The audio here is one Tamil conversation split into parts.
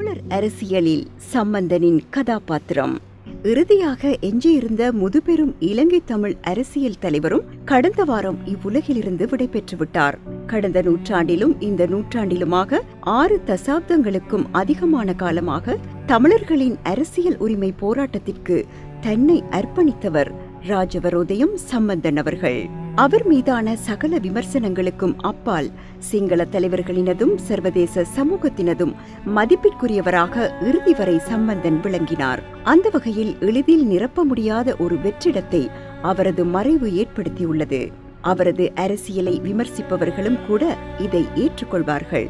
தமிழர் அரசியலில் சம்பந்தனின் கதாபாத்திரம். இறுதியாக எஞ்சியிருந்த முதுபெரும் இலங்கை தமிழ் அரசியல் தலைவரும் கடந்த வாரம் இவ்வுலகிலிருந்து விடைபெற்று விட்டார். கடந்த நூற்றாண்டிலும் இந்த நூற்றாண்டிலுமாக 6 தசாப்தங்களுக்கும் அதிகமான காலமாக தமிழர்களின் அரசியல் உரிமை போராட்டத்திற்கு தன்னை அர்ப்பணித்தவர் ராஜவரோதயம் சம்பந்தன் அவர்கள். அவர் மீதான சகல விமர்சனங்களுக்கும் அப்பால் சிங்கள தலைவர்களினதும் சர்வதேச சமூகத்தினதும் மதிப்பிற்குரியவராக இறுதி வரை சம்பந்தன் விளங்கினார். அந்த வகையில் எளிதில் நிரப்ப முடியாத ஒரு வெற்றிடத்தை அவரது மறைவு ஏற்படுத்தியுள்ளது. அவரது அரசியலை விமர்சிப்பவர்களும் கூட இதை ஏற்றுக்கொள்வார்கள்.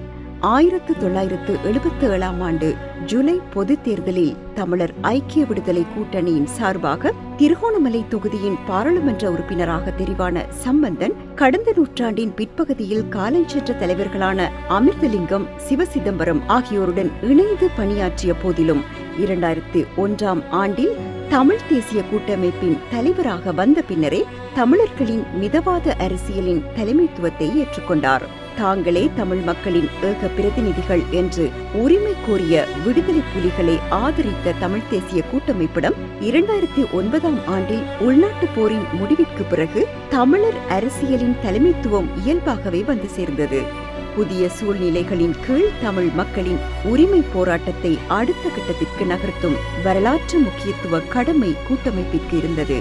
1977 ஆண்டு ஜூலை பொதுத் தேர்தலில் தமிழர் ஐக்கிய விடுதலை கூட்டணியின் சார்பாக திருகோணமலை தொகுதியின் பாராளுமன்ற உறுப்பினராக தெரிவான சம்பந்தன் கடந்த நூற்றாண்டின் பிற்பகுதியில் காலஞ்சென்ற தலைவர்களான அமிர்தலிங்கம், சிவசிதம்பரம் ஆகியோருடன் இணைந்து பணியாற்றிய போதிலும் 2001 ஆண்டில் தமிழ் தேசிய கூட்டமைப்பின் தலைவராக வந்த பின்னரே தமிழர்களின் மிதவாத அரசியலின் தலைமைத்துவத்தை ஏற்றுக்கொண்டார். தாங்களே தமிழ் மக்களின் ஏக பிரதிநிதிகள் என்று உரிமை கோரிய விடுதலை புலிகளை ஆதரித்த தமிழ் தேசிய கூட்டமைப்பிடம் 2009 ஆண்டில் உள்நாட்டு போரின் முடிவிற்கு பிறகு தமிழர் அரசியலின் தலைமைத்துவம் இயல்பாகவே வந்து சேர்ந்தது. புதிய சூழ்நிலைகளின் கீழ் தமிழ் மக்களின் உரிமை போராட்டத்தை அடுத்த கட்டத்திற்கு நகர்த்தும் வரலாற்று முக்கியத்துவ கடமை கூட்டமைப்பிற்கு இருந்தது.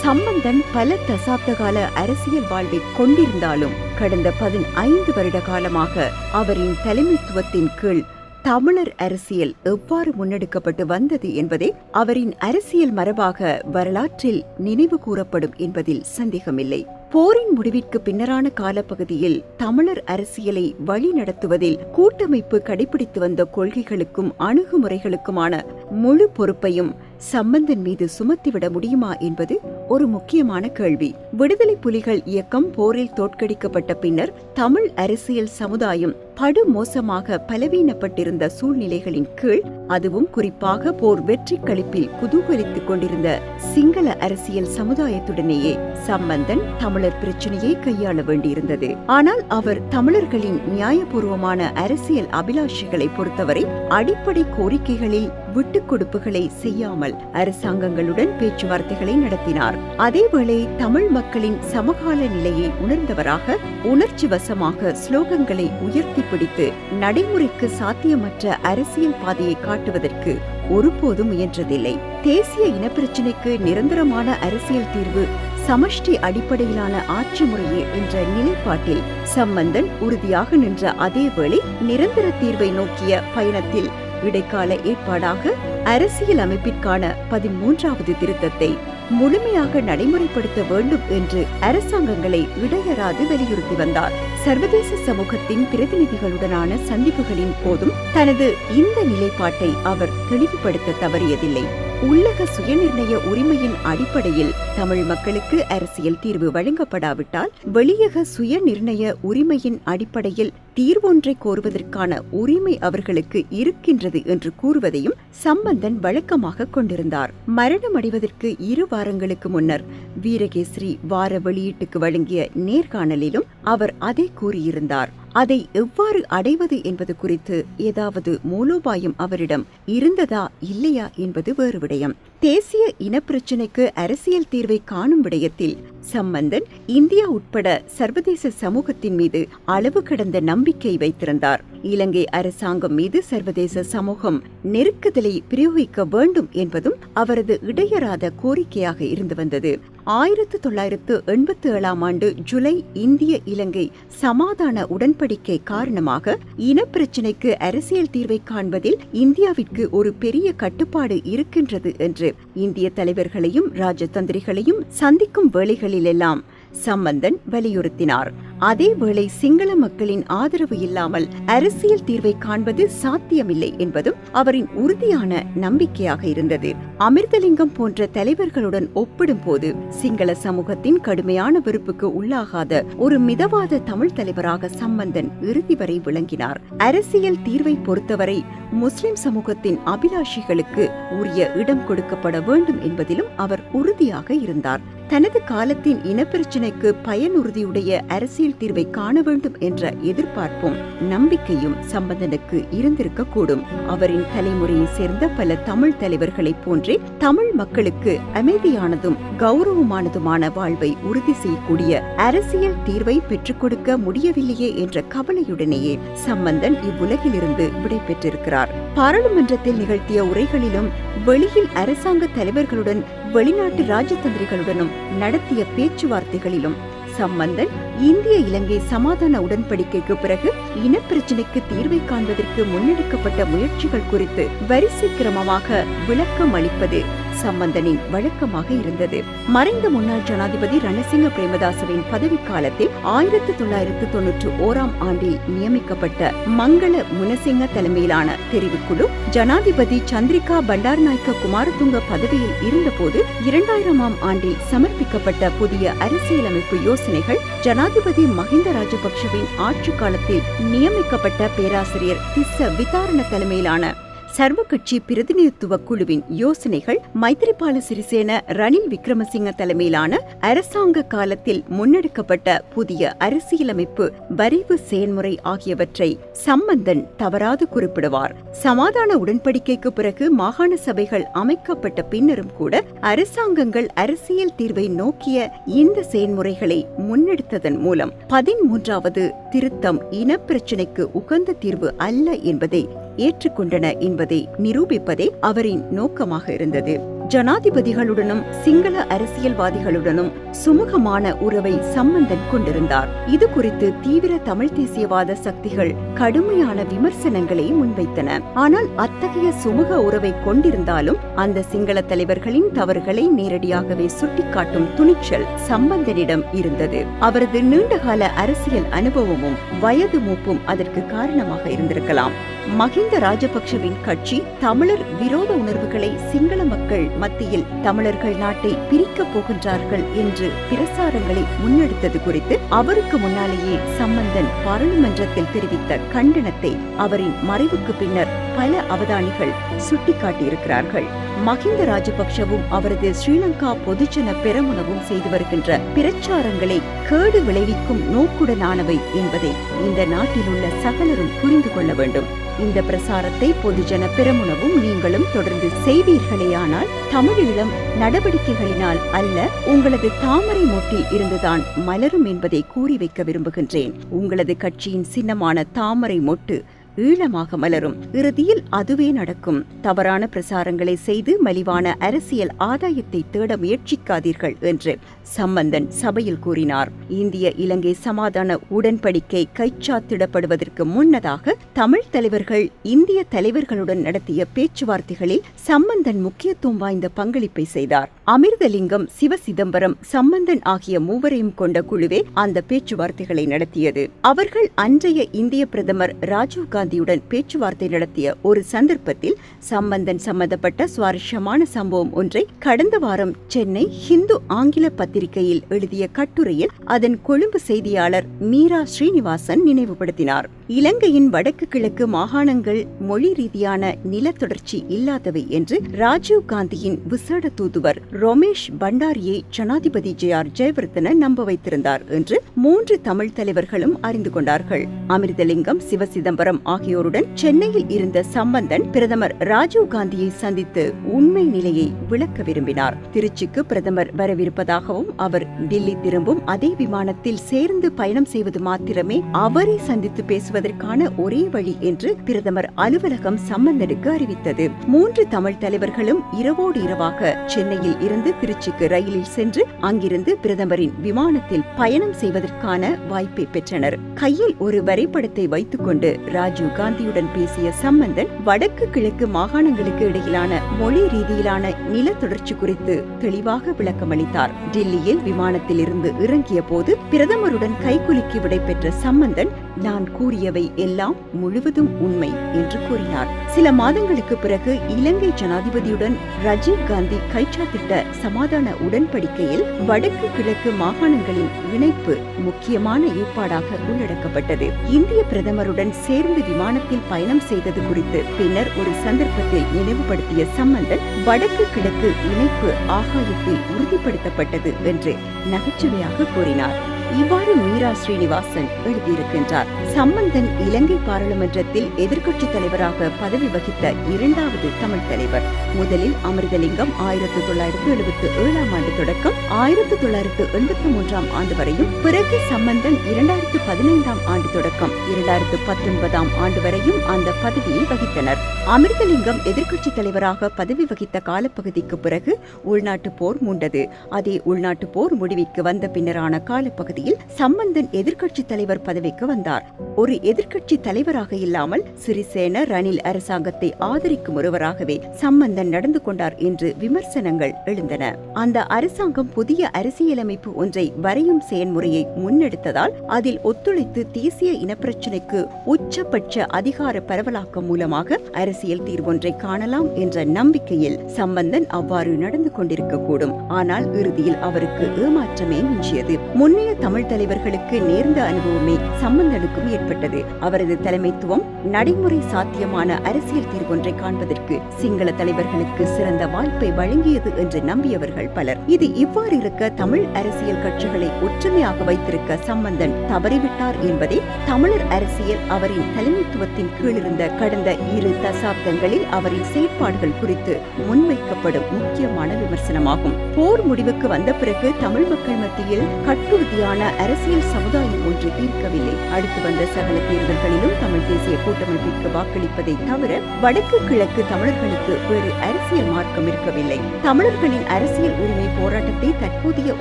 சம்பந்தன் பல தசாப்த கால அரசியல் வாழ்வை கொண்டிருந்தாலும் கடந்த 15 வருட காலமாக அவரின் தலைமைத்துவத்தின் கீழ் தமிழர் அரசியல் எவ்வாறு முன்னெடுக்கப்பட்டு வந்தது என்பதே அவரின் அரசியல் மரபாக வரலாற்றில் நினைவு கூறப்படும் என்பதில் சந்தேகமில்லை. போரின் முடிவிற்கு பின்னரான காலப்பகுதியில் தமிழர் அரசியலை வழிநடத்துவதில் கூட்டமைப்பு கடைபிடித்து வந்த கொள்கைகளுக்கும் அணுகுமுறைகளுக்குமான முழு பொறுப்பையும் சம்பந்தன் மீது சுமத்திவிட முடியுமா என்பது ஒரு முக்கியமான கேள்வி. விடுதலை புலிகள் இயக்கம் போரில் தோற்கடிக்கப்பட்ட பின்னர் தமிழ் அரசியல் சமுதாயம் படுமோசமாக பலவீனப்பட்டிருந்த சூழ்நிலைகளின் கீழ், அதுவும் குறிப்பாக போர் வெற்றி களிப்பில் குதூகலித்துக் கொண்டிருந்த சிங்கள அரசியல் சமுதாயத்துடனேயே சம்பந்தன் தமிழர் பிரச்சனையை கையாள வேண்டியிருந்தது. ஆனால் அவர் தமிழர்களின் நியாயபூர்வமான அரசியல் அபிலாஷைகளை பொறுத்தவரை அடிப்படை கோரிக்கைகளில் விட்டுக் கொடுப்புகளை செய்யாமல் அரசாங்கங்களுடன் பேச்சுவார்த்தைகளை நடத்தினார். அதேவேளை தமிழ் மக்களின் சமகால நிலையை உணர்ந்தவராக உணர்ச்சி வசமாக ஸ்லோகங்களை உயர்த்தி பிடித்து நடைமுறைக்கு சாத்தியமற்ற அரசியல் பாதையை காட்டுவதற்கு ஒருபோதும் முயன்றதில்லை. தேசிய இனப்பிரச்சினைக்கு நிரந்தரமான அரசியல் தீர்வு சமஷ்டி அடிப்படையிலான ஆட்சி முறையே என்ற நிலைப்பாட்டில் சம்பந்தன் உறுதியாக நின்ற அதேவேளை நிரந்தர தீர்வை நோக்கிய பயணத்தில் இடைக்கால ஏற்பாடாக அரசியல் அமைப்பிற்கான 13வது திருத்தத்தை முழுமையாக நடைமுறைப்படுத்த வேண்டும் என்று அரசாங்கங்களை இடையறாது வலியுறுத்தி வந்தார். சர்வதேச சமூகத்தின் பிரதிநிதிகளுடனான சந்திப்புகளின் போதும் தனது இந்த நிலைப்பாட்டை அவர் தெளிவுபடுத்த தவறியதில்லை. உள்ளக சுயநிர்ணய உரிமையின் அடிப்படையில் தமிழ் மக்களுக்கு அரசியல் தீர்வு வழங்கப்படாவிட்டால் வெளியக சுயநிர்ணய உரிமையின் அடிப்படையில் தீர்வொன்றை கோருவதற்கான உரிமை அவர்களுக்கு இருக்கின்றது என்று கூறுவதையும் சம்பந்தன் வழக்கமாக கொண்டிருந்தார். மரணமடைவதற்கு 2 வாரங்களுக்கு முன்னர் வீரகேசரி வார வெளியீட்டுக்கு வழங்கிய நேர்காணலிலும் அவர் அதை கூறியிருந்தார். அதை எவ்வாறு அடைவது என்பது குறித்து ஏதாவது மூலோபாயம் அவரிடம் இருந்ததா இல்லையா என்பது வேறு விடயம். தேசிய இனப்பிரச்சினைக்கு அரசியல் தீர்வை காணும் விடயத்தில் சம்பந்தன் இந்தியா உட்பட சர்வதேச சமூகத்தின் மீது அளவு கடந்த நம்பிக்கை வைத்திருந்தார். இலங்கை அரசாங்கம் மீது சர்வதேச சமூகம் நெருக்குதலை பிரயோகிக்க வேண்டும் என்பதும் அவரது இடையறாத கோரிக்கையாக இருந்து வந்தது. 1987 ஆண்டு ஜூலை இந்திய இலங்கை சமாதான உடன்படிக்கை காரணமாக இனப்பிரச்சினைக்கு அரசியல் தீர்வை காண்பதில் இந்தியாவிற்கு ஒரு பெரிய கட்டுப்பாடு இருக்கின்றது என்று இந்திய தலைவர்களையும் ராஜதந்திரிகளையும் சந்திக்கும் வேளைகளிலெல்லாம் சம்பந்தன் வலியுறுத்தினார். அதேவேளை சிங்கள மக்களின் ஆதரவு இல்லாமல் அரசியல் தீர்வை காண்பது சாத்தியமில்லை என்பதும் அவரின் உறுதியான நம்பிக்கையாக இருந்தது. அமிர்தலிங்கம் போன்ற தலைவர்களுடன் ஒப்பிடும் போது சிங்கள சமூகத்தின் கடுமையான வெறுப்புக்கு உள்ளாகாத ஒரு மிதவாத தமிழ் தலைவராக சம்பந்தன் இறுதி வரை விளங்கினார். அரசியல் தீர்வை பொறுத்தவரை முஸ்லிம் சமூகத்தின் அபிலாஷைகளுக்கு உரிய இடம் கொடுக்கப்பட வேண்டும் என்பதிலும் அவர் உறுதியாக இருந்தார். தனது காலத்தின் இனப்பிரச்சினைக்கு பயனுறுதியுடைய அரசியல் தீர்வை காண வேண்டும் என்ற எதிர்பார்ப்பும் நம்பிக்கையும் சம்பந்தனுக்கு இருந்திருக்கக்கூடும். அவரின் தலைமுறையை சேர்ந்த பல தமிழ் தலைவர்களைப் போன்றே தமிழ் மக்களுக்கு அமைதியானதும் கௌரவமானதுமான வாழ்வை உறுதி செய்யக்கூடிய அரசியல் தீர்வை பெற்றுக் கொடுக்க முடியவில்லையே என்ற கவலையுடனேயே சம்பந்தன் இவ்வுலகிலிருந்து விடை பெற்றிருக்கிறார். பாராளுமன்றத்தில் நிகழ்த்திய உரைகளிலும் வெளியில் அரசாங்க தலைவர்களுடன் வெளிநாட்டு ராஜதந்திரிகளுடனும் நடத்திய பேச்சுவார்த்தைகளிலும் சம்பந்தன் இந்திய இலங்கை சமாதான உடன்படிக்கைக்கு பிறகு இனப்பிரச்சினைக்கு தீர்வை காண்பதற்கு முன்னெடுக்கப்பட்ட முயற்சிகள் குறித்து வரிசை கிரமமாக விளக்கம் அளிப்பது சம்பந்தனின் வழக்கமாக இருந்தது. மறைந்த முன்னாள் ஜனாதிபதி ரணசிங்க பிரேமதாசவின் பதவிக்காலத்தில் 1991 ஆண்டில் நியமிக்கப்பட்ட மங்கள முனசிங்க தலைமையிலான தெரிவுக்குழு ஜனாதிபதி சந்திரிகா பண்டாரநாயக்க குமாரதுங்க பதவியில் இருந்தபோது 2000 ஆண்டில் சமர்ப்பிக்கப்பட்ட புதிய அரசியலமைப்பு யோசனைகள் ஜனாதிபதி மஹிந்த ராஜபக்ஷவின் ஆட்சி காலத்தில் நியமிக்கப்பட்ட பேராசிரியர் திஸ்ஸ விதாரண தலைமையிலான சர்வகட்சி பிரதிநிதித்துவ குழுவின் யோசனைகள் மைத்திரிபால சிறிசேன ரணில் விக்ரமசிங்க தலைமையிலான அரசாங்க காலத்தில் முன்னெடுக்கப்பட்ட புதிய அரசியலமைப்பு வரைவு செயல்முறை ஆகியவற்றை சம்பந்தன் தவறாது குறிப்பிடுவார். சமாதான உடன்படிக்கைக்கு பிறகு மாகாண சபைகள் அமைக்கப்பட்ட பின்னரும் கூட அரசாங்கங்கள் அரசியல் தீர்வை நோக்கிய இந்த செயல்முறைகளை முன்னெடுத்ததன் மூலம் 13வது திருத்தம் இனப்பிரச்சினைக்கு உகந்த தீர்வு அல்ல என்பதை ஏற்றுக்கொண்டன என்பதை நிரூபிப்பதே அவரின் நோக்கமாக இருந்தது. ஜனாதிபதிகளுடனும் சிங்கள அரசியல்வாதிகளுடனும் சுமூகமான உறவை சம்பந்தன் கொண்டிருந்தார். இது குறித்து தீவிர தமிழ் தேசியவாத சக்திகள் கடுமையான விமர்சனங்களை முன்வைத்தன. ஆனால் அத்தகைய சுமூக உறவை கொண்டிருந்தாலும் அந்த சிங்கள தலைவர்களின் தவறுகளை நேரடியாகவே சுட்டிக்காட்டும் துணிச்சல் சம்பந்தனிடம் இருந்தது. அவரது நீண்டகால அரசியல் அனுபவமும் வயது மூப்பும் அதற்கு காரணமாக இருந்திருக்கலாம். மஹிந்த ராஜபக்ஷவின் கட்சி தமிழர் விரோத உணர்வுகளை சிங்கள மக்கள் மத்தியில் தமிழர்கள் நாட்டை பிரிக்கப் போகின்றார்கள் என்று பிரசாரங்களை முன்னெடுத்தது குறித்து அவருக்கு முன்னாலேயே சம்பந்தன் பாராளுமன்றத்தில் தெரிவித்த கண்டனத்தை அவரின் மறைவுக்கு பின்னர் பல அவதானிகள் சுட்டிக்காட்டியிருக்கிறார்கள். மஹிந்த ராஜபக்ஷவும் அவரது ஸ்ரீலங்கா பொதுஜன பெரமுனவும் செய்து வருகின்ற பிரச்சாரங்களை கேடு விளைவிக்கும் நோக்குடனானவை என்பதை இந்த நாட்டில் உள்ள சகலரும் புரிந்து கொள்ள வேண்டும். இந்த பிரசாரத்தை பொதுஜன பெரமுனவும் நீங்களும் தொடர்ந்து செய்வீர்களேயானால் தமிழீழம் நடவடிக்கைகளினால் அல்ல, உங்களது தாமரை மொட்டில் இருந்துதான் மலரும் என்பதை கூறி வைக்க விரும்புகின்றேன். உங்களது கட்சியின் சின்னமான தாமரை மொட்டு ஈழமாக மலரும். இறுதியில் அதுவே நடக்கும். தவறான பிரசாரங்களை செய்து மலிவான அரசியல் ஆதாயத்தை தேட முயற்சிக்காதீர்கள் என்று சம்பந்தன் சபையில் கூறினார். இந்திய இலங்கை சமாதான உடன்படிக்கை கைச்சாத்திடப்படுவதற்கு முன்னதாக தமிழ் தலைவர்கள் இந்திய தலைவர்களுடன் நடத்திய பேச்சுவார்த்தைகளில் சம்பந்தன் முக்கியத்துவம் வாய்ந்த பங்களிப்பை செய்தார். அமிர்தலிங்கம், சிவசிதம்பரம், சம்பந்தன் ஆகிய மூவரையும் கொண்ட குழுவே அந்த பேச்சுவார்த்தைகளை நடத்தியது. அவர்கள் அன்றைய இந்திய பிரதமர் ராஜீவ் காந்தியுடன் பேச்சுவார்த்தை நடத்திய ஒரு சந்தர்ப்பத்தில் சம்பந்தன் சம்பந்தப்பட்ட சுவாரஸ்யமான சம்பவம் ஒன்றை கடந்த வாரம் சென்னை ஹிந்து ஆங்கில பத்திரிகையில் எழுதிய கட்டுரையில் அதன் கொழும்பு செய்தியாளர் மீரா ஸ்ரீனிவாசன் நினைவுபடுத்தினார். இலங்கையின் வடக்கு கிழக்கு மாகாணங்கள் மொழி ரீதியான நிலத்தொடர்ச்சி இல்லாதவை என்று ராஜீவ் காந்தியின் விசேட தூதுவர் ரமேஷ் பண்டாரியை ஜனாதிபதி ஜே.ஆர். ஜெயவர்தன நம்ப வைத்திருந்தார் என்று 3 தமிழ் தலைவர்களும் அறிந்து கொண்டார்கள். அமிர்தலிங்கம், சிவசிதம்பரம் ஆகியோருடன் சென்னையில் இருந்த சம்பந்தன் பிரதமர் ராஜீவ் காந்தியை சந்தித்து உண்மை நிலையை விளக்க விரும்பினார். திருச்சிக்கு பிரதமர் வரவிருப்பதாகவும் அவர் டில்லி திரும்பும் அதே விமானத்தில் சேர்ந்து பயணம் செய்வது மாத்திரமே அவரை சந்தித்து பேசுவதற்கான ஒரே வழி என்று பிரதமர் அலுவலகம் சம்பந்தனுக்கு அறிவித்தது. 3 தமிழ் தலைவர்களும் இரவோடு இரவாக சென்னையில் இருந்து திருச்சிக்கு ரயிலில் சென்று அங்கிருந்து பிரதமரின் விமானத்தில் பயணம் செய்வதற்கான வாய்ப்பை பெற்றனர். கையில் ஒரு வரைபடத்தை வைத்துக் கொண்டு ராஜீவ் காந்தியுடன் பேசிய சம்பந்தன் வடக்கு கிழக்கு மாகாணங்களுக்கு இடையிலான மொழி ரீதியிலான நிலத்தொடர்ச்சி குறித்து தெளிவாக விளக்கமளித்தார். டில்லியில் விமானத்தில் இருந்து இறங்கிய போது பிரதமருடன் கைகுலுக்கி விடைபெற்ற சம்பந்தன் நான் கூறியவை எல்லாம் முழுவதும் உண்மை என்று கூறினார். சில மாதங்களுக்கு பிறகு இலங்கை ஜனாதிபதியுடன் ராஜீவ் காந்தி கைச்சாத்திட்ட சமாதான உடன்படிக்கையில் வடக்கு கிழக்கு மாகாணங்களின் இணைப்பு முக்கியமான ஏற்பாடாக உள்ளடக்கப்பட்டது. இந்திய பிரதமருடன் சேர்ந்து விமானத்தில் பயணம் செய்தது குறித்து பின்னர் ஒரு சந்தர்ப்பத்தில் நினைவுபடுத்திய சம்பந்தன் வடக்கு கிழக்கு இணைப்பு ஆகாயத்தில் உறுதிப்படுத்தப்பட்டது என்று நகைச்சுவையாக கூறினார். இவ்வாறு மீரா ஸ்ரீனிவாசன் எழுதியிருக்கின்றார். சம்பந்தன் இலங்கை பாராளுமன்றத்தில் எதிர்க்கட்சித் தலைவராக பதவி வகித்த இரண்டாவது தமிழ் தலைவர். முதலில் அமிர்தலிங்கம் 1977 ஆண்டு தொடக்கம் 1983 ஆண்டு வரையும், பிறகு சம்பந்தன் 2015 ஆண்டு தொடக்கம் 2019 ஆண்டு வரையும் அந்த பதவியை வகித்தனர். அமிர்தலிங்கம் எதிர்க்கட்சித் தலைவராக பதவி வகித்த காலப்பகுதிக்கு பிறகு உள்நாட்டு போர் மூண்டது. அதே உள்நாட்டு போர் முடிவுக்கு வந்த பின்னரான காலப்பகுதி சம்பந்தன் எதிர்க்கட்சி தலைவர் பதவிக்கு வந்தார். ஒரு எதிர்க்கட்சி தலைவராக இல்லாமல் சிறிசேன ரணில் அரசாங்கத்தை ஆதரிக்கும் ஒருவராகவே சம்பந்தன் நடந்து கொண்டார் என்று விமர்சனங்கள் எழுந்தன. அந்த அரசாங்கம் புதிய அரசியலமைப்பு ஒன்றை வரையும் செயல்முறையை முன்னெடுத்ததால் அதில் ஒத்துழைத்து தேசிய இனப்பிரச்சினைக்கு உச்சபட்ச அதிகார பரவலாக்கம் மூலமாக அரசியல் தீர்வொன்றை காணலாம் என்ற நம்பிக்கையில் சம்பந்தன் அவ்வாறு நடந்து கொண்டிருக்கக்கூடும். ஆனால் இறுதியில் அவருக்கு ஏமாற்றமே மிஞ்சியது. முன்னைய தமிழ் தலைவர்களுக்கு நேர்ந்த அனுபவமே சம்பந்தனுக்கும் ஏற்பட்டது. அவரது தலைமைத்துவம் நடைமுறை சாத்தியமான அரசியல் தீர்வொன்றை காண்பதற்கு சிங்கள தலைவர்களுக்கு சிறந்த வாய்ப்பை வழங்கியது என்று நம்பியவர்கள் பலர். இது இவ்வாறு இருக்க தமிழ் அரசியல் கட்சிகளை ஒற்றுமையாக வைத்திருக்க சம்பந்தன் தவறிவிட்டார் என்பதே தமிழர் அரசியல் அவரின் தலைமைத்துவத்தின் கீழிருந்த கடந்த 2 தசாப்தங்களில் அவரின் செயற்பாடுகள் குறித்து முன்வைக்கப்படும் முக்கியமான விமர்சனமாகும். போர் முடிவுக்கு வந்த பிறகு தமிழ் மக்கள் மத்தியில் கட்டுறுதியான அரசியல் சமுதாயம் ஒன்று இருக்கவில்லை. அடுத்து வந்த சகல தேர்தல்களிலும் தமிழ் தேசிய கூட்டமைப்பிற்கு வாக்களிப்பதை தவிர வடக்கு கிழக்கு தமிழர்களுக்கு வேறு அரசியல் மார்க்கம் இருக்கவில்லை. தமிழர்களின் அரசியல் உரிமை போராட்டத்தை தற்போதைய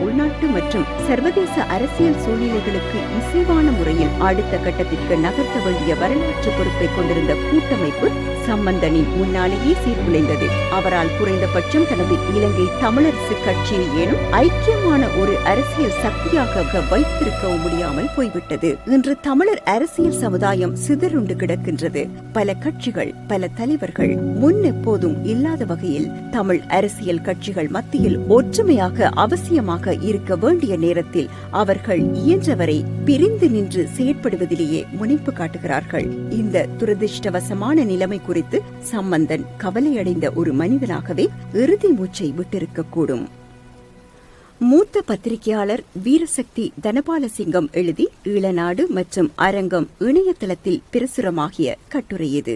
உள்நாட்டு மற்றும் சர்வதேச அரசியல் சூழ்நிலைகளுக்கு இசைவான முறையில் அடுத்த கட்டத்திற்கு நகர்த்த வேண்டிய வரலாற்று பொறுப்பை கொண்டிருந்த கூட்டமைப்பு சம்பந்தனின் முன்னாலேயே சீர்குலைந்தது. அவரால் குறைந்தபட்சம் தனது இலங்கை தமிழரசு கட்சியை ஏனும் ஐக்கியமான ஒரு அரசியல் சக்தியாக வைத்திருக்கவும் முடியாமல் போய்விட்டது. இன்று தமிழர் அரசியல் சமுதாயம் சிதறுண்டு கிடக்கின்றது. பல கட்சிகள், பல தலைவர்கள், முன் எப்போதும் இல்லாத வகையில் தமிழ் அரசியல் கட்சிகள் மத்தியில் ஒற்றுமையாக அவசியமாக இருக்க வேண்டிய நேரத்தில் அவர்கள் இயன்றவரை பிரிந்து நின்று செயற்படுவதிலேயே முனைப்பு காட்டுகிறார்கள். இந்த துரதிருஷ்டவசமான நிலைமை குறித்து சம்பந்தன் கவலையடைந்த ஒரு மனிதனாகவே இறுதி மூச்சை விட்டிருக்கக்கூடும். மூத்த பத்திரிகையாளர் வீரசக்தி தனபாலசிங்கம் எழுதி ஈழநாடு மற்றும் அரங்கம் இணையதளத்தில் பிரசுரமாகிய கட்டுரை இது.